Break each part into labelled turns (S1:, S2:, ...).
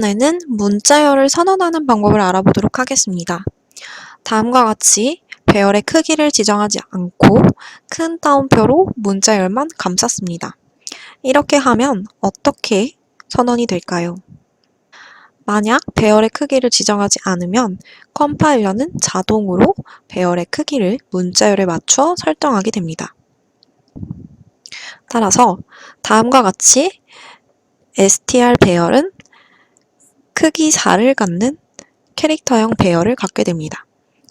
S1: 이번에는 문자열을 선언하는 방법을 알아보도록 하겠습니다. 다음과 같이 배열의 크기를 지정하지 않고 큰 따옴표로 문자열만 감쌌습니다. 이렇게 하면 어떻게 선언이 될까요? 만약 배열의 크기를 지정하지 않으면 컴파일러는 자동으로 배열의 크기를 문자열에 맞춰 설정하게 됩니다. 따라서 다음과 같이 str 배열은 크기 4를 갖는 캐릭터형 배열을 갖게 됩니다.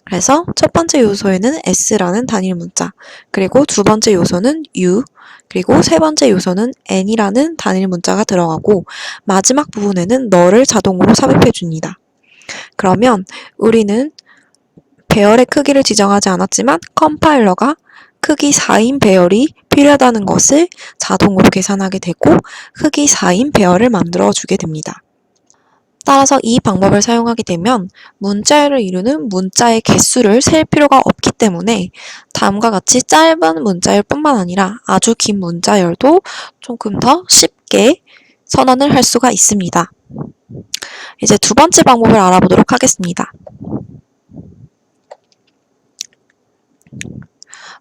S1: 그래서 첫 번째 요소에는 s라는 단일 문자, 그리고 두 번째 요소는 u, 그리고 세 번째 요소는 n이라는 단일 문자가 들어가고 마지막 부분에는 너를 자동으로 삽입해 줍니다. 그러면 우리는 배열의 크기를 지정하지 않았지만 컴파일러가 크기 4인 배열이 필요하다는 것을 자동으로 계산하게 되고 크기 4인 배열을 만들어 주게 됩니다. 따라서 이 방법을 사용하게 되면 문자열을 이루는 문자의 개수를 셀 필요가 없기 때문에 다음과 같이 짧은 문자열뿐만 아니라 아주 긴 문자열도 조금 더 쉽게 선언을 할 수가 있습니다. 이제 두 번째 방법을 알아보도록 하겠습니다.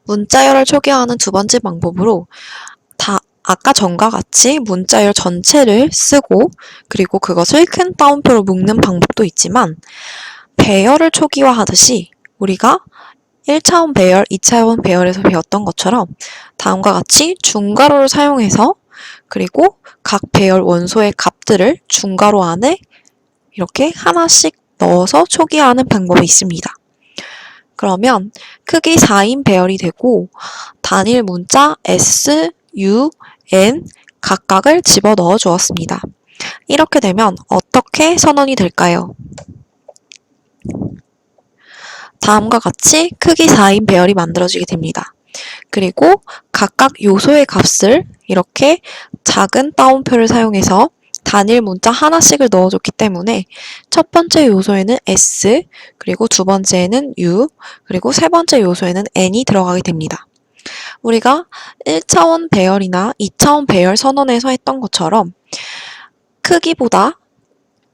S1: 문자열을 초기화하는 두 번째 방법으로 아까 전과 같이 문자열 전체를 쓰고 그리고 그것을 큰 따옴표로 묶는 방법도 있지만 배열을 초기화하듯이 우리가 1차원 배열, 2차원 배열에서 배웠던 것처럼 다음과 같이 중괄호를 사용해서 그리고 각 배열 원소의 값들을 중괄호 안에 이렇게 하나씩 넣어서 초기화하는 방법이 있습니다. 그러면 크기 4인 배열이 되고 단일 문자 S, U, N 각각을 집어넣어 주었습니다. 이렇게 되면 어떻게 선언이 될까요? 다음과 같이 크기 4인 배열이 만들어지게 됩니다. 그리고 각각 요소의 값을 이렇게 작은 따옴표를 사용해서 단일 문자 하나씩을 넣어줬기 때문에 첫 번째 요소에는 S, 그리고 두 번째에는 U, 그리고 세 번째 요소에는 N이 들어가게 됩니다. 우리가 1차원 배열이나 2차원 배열 선언에서 했던 것처럼 크기보다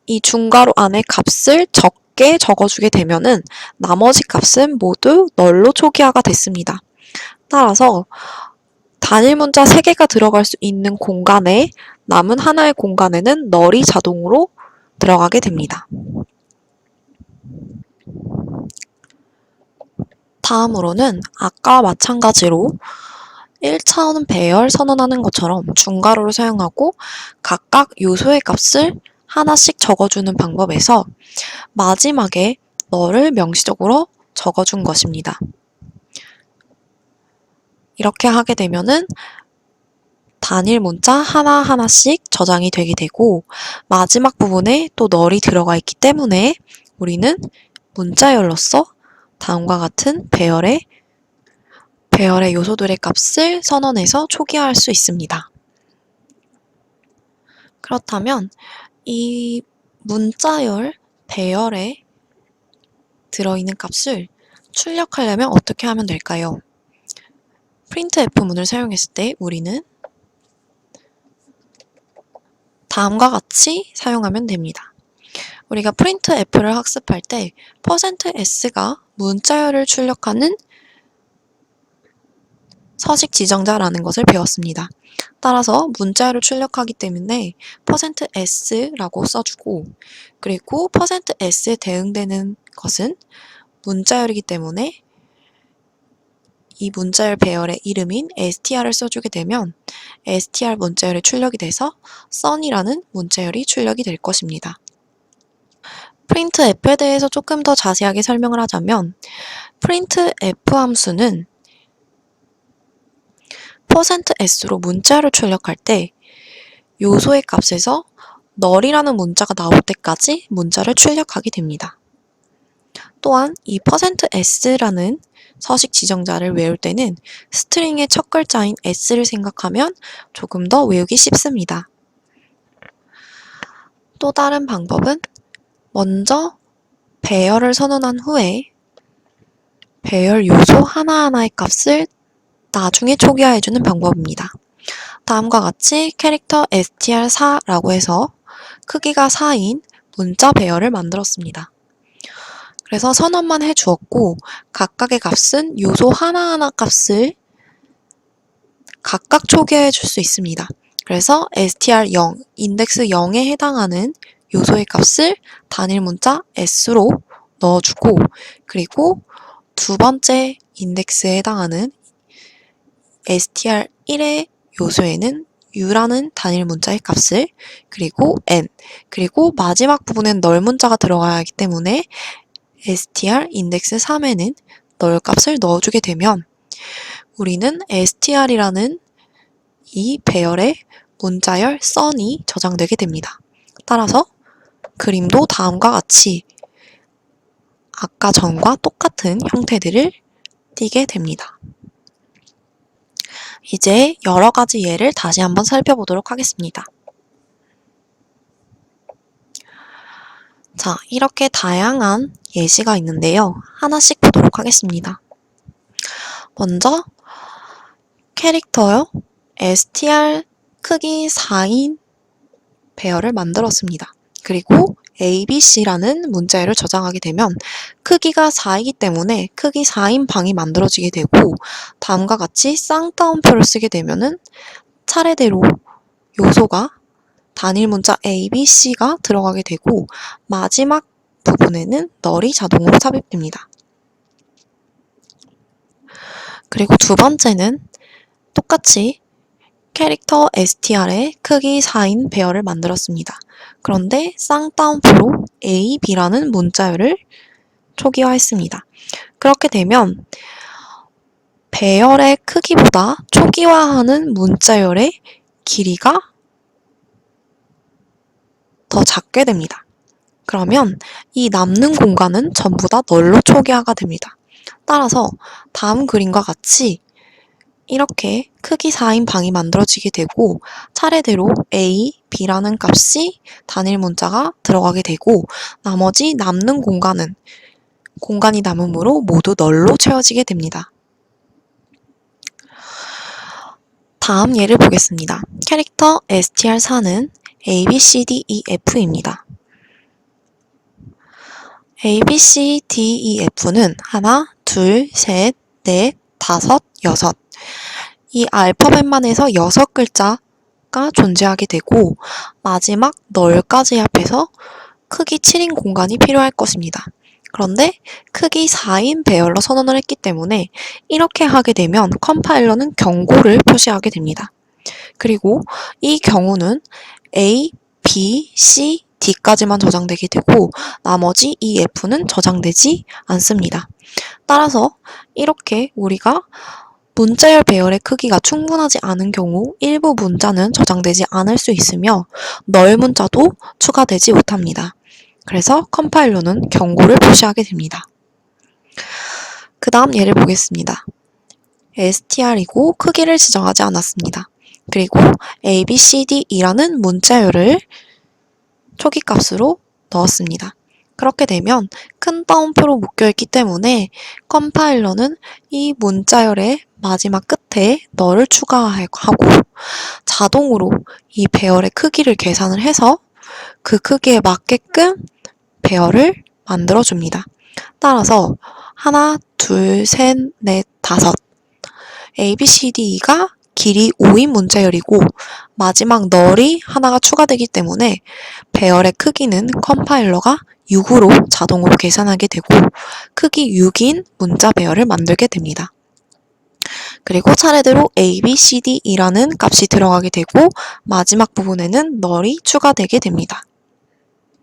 S1: 이 중괄호 안에 값을 적게 적어주게 되면은 나머지 값은 모두 널로 초기화가 됐습니다. 따라서 단일 문자 3개가 들어갈 수 있는 공간에 남은 하나의 공간에는 널이 자동으로 들어가게 됩니다. 다음으로는 아까와 마찬가지로 1차원 배열 선언하는 것처럼 중괄호를 사용하고 각각 요소의 값을 하나씩 적어주는 방법에서 마지막에 너를 명시적으로 적어준 것입니다. 이렇게 하게 되면은 단일 문자 하나하나씩 저장이 되게 되고 마지막 부분에 또 널이 들어가 있기 때문에 우리는 문자열로서 다음과 같은 배열의 요소들의 값을 선언해서 초기화할 수 있습니다. 그렇다면 이 문자열 배열에 들어있는 값을 출력하려면 어떻게 하면 될까요? printf문을 사용했을 때 우리는 다음과 같이 사용하면 됩니다. 우리가 printf를 학습할 때 %s가 문자열을 출력하는 서식 지정자라는 것을 배웠습니다. 따라서 문자열을 출력하기 때문에 %s라고 써주고 그리고 %s에 대응되는 것은 문자열이기 때문에 이 문자열 배열의 이름인 str을 써주게 되면 str 문자열이 출력이 돼서 sun이라는 문자열이 출력이 될 것입니다. printf에 대해서 조금 더 자세하게 설명을 하자면 printf 함수는 %s로 문자를 출력할 때 요소의 값에서 널이라는 문자가 나올 때까지 문자를 출력하게 됩니다. 또한 이 %s라는 서식 지정자를 외울 때는 스트링의 첫 글자인 s를 생각하면 조금 더 외우기 쉽습니다. 또 다른 방법은 먼저 배열을 선언한 후에 배열 요소 하나하나의 값을 나중에 초기화해주는 방법입니다. 다음과 같이 캐릭터 str4라고 해서 크기가 4인 문자 배열을 만들었습니다. 그래서 선언만 해주었고 각각의 값은 요소 하나하나 값을 각각 초기화해 줄 수 있습니다. 그래서 str0, 인덱스 0에 해당하는 요소의 값을 단일 문자 s로 넣어주고, 그리고 두 번째 인덱스에 해당하는 str1의 요소에는 u라는 단일 문자의 값을, 그리고 n, 그리고 마지막 부분엔 널 문자가 들어가야 하기 때문에 str 인덱스 3에는 널 값을 넣어주게 되면 우리는 str이라는 이 배열의 문자열 sun이 저장되게 됩니다. 따라서 그림도 다음과 같이 아까 전과 똑같은 형태들을 띠게 됩니다. 이제 여러 가지 예를 다시 한번 살펴보도록 하겠습니다. 자, 이렇게 다양한 예시가 있는데요. 하나씩 보도록 하겠습니다. 먼저 캐릭터요. str 크기 4인 배열을 만들었습니다. 그리고 ABC라는 문자열을 저장하게 되면 크기가 4이기 때문에 크기 4인 방이 만들어지게 되고, 다음과 같이 쌍따옴표를 쓰게 되면은 차례대로 요소가 단일 문자 ABC가 들어가게 되고 마지막 부분에는 널이 자동으로 삽입됩니다. 그리고 두 번째는 똑같이 캐릭터 str의 크기 4인 배열을 만들었습니다. 그런데 쌍따옴표로 A, B라는 문자열을 초기화했습니다. 그렇게 되면 배열의 크기보다 초기화하는 문자열의 길이가 더 작게 됩니다. 그러면 이 남는 공간은 전부 다 널로 초기화가 됩니다. 따라서 다음 그림과 같이 이렇게 크기 4인 방이 만들어지게 되고 차례대로 A, B라는 값이 단일 문자가 들어가게 되고 나머지 남는 공간이 남으므로 모두 널로 채워지게 됩니다. 다음 예를 보겠습니다. 캐릭터 str4는 A, B, C, D, E, F입니다. A, B, C, D, E, F는 하나, 둘, 셋, 넷, 다섯, 여섯. 이 알파벳만 해서 6글자가 존재하게 되고 마지막 널까지 합해서 크기 7인 공간이 필요할 것입니다. 그런데 크기 4인 배열로 선언을 했기 때문에 이렇게 하게 되면 컴파일러는 경고를 표시하게 됩니다. 그리고 이 경우는 A, B, C, D까지만 저장되게 되고 나머지 E, F는 저장되지 않습니다. 따라서 이렇게 우리가 문자열 배열의 크기가 충분하지 않은 경우 일부 문자는 저장되지 않을 수 있으며 널 문자도 추가되지 못합니다. 그래서 컴파일러는 경고를 표시하게 됩니다. 그 다음 예를 보겠습니다. str이고 크기를 지정하지 않았습니다. 그리고 A, B, C, D, E라는 문자열을 초기값으로 넣었습니다. 그렇게 되면 큰 따옴표로 묶여있기 때문에 컴파일러는 이 문자열의 마지막 끝에 널을 추가하고 자동으로 이 배열의 크기를 계산을 해서 그 크기에 맞게끔 배열을 만들어줍니다. 따라서 하나, 둘, 셋, 넷, 다섯 A, B, C, D, E가 길이 5인 문자열이고 마지막 널이 하나가 추가되기 때문에 배열의 크기는 컴파일러가 6으로 자동으로 계산하게 되고 크기 6인 문자 배열을 만들게 됩니다. 그리고 차례대로 A, B, C, D, E라는 값이 들어가게 되고 마지막 부분에는 널이 추가되게 됩니다.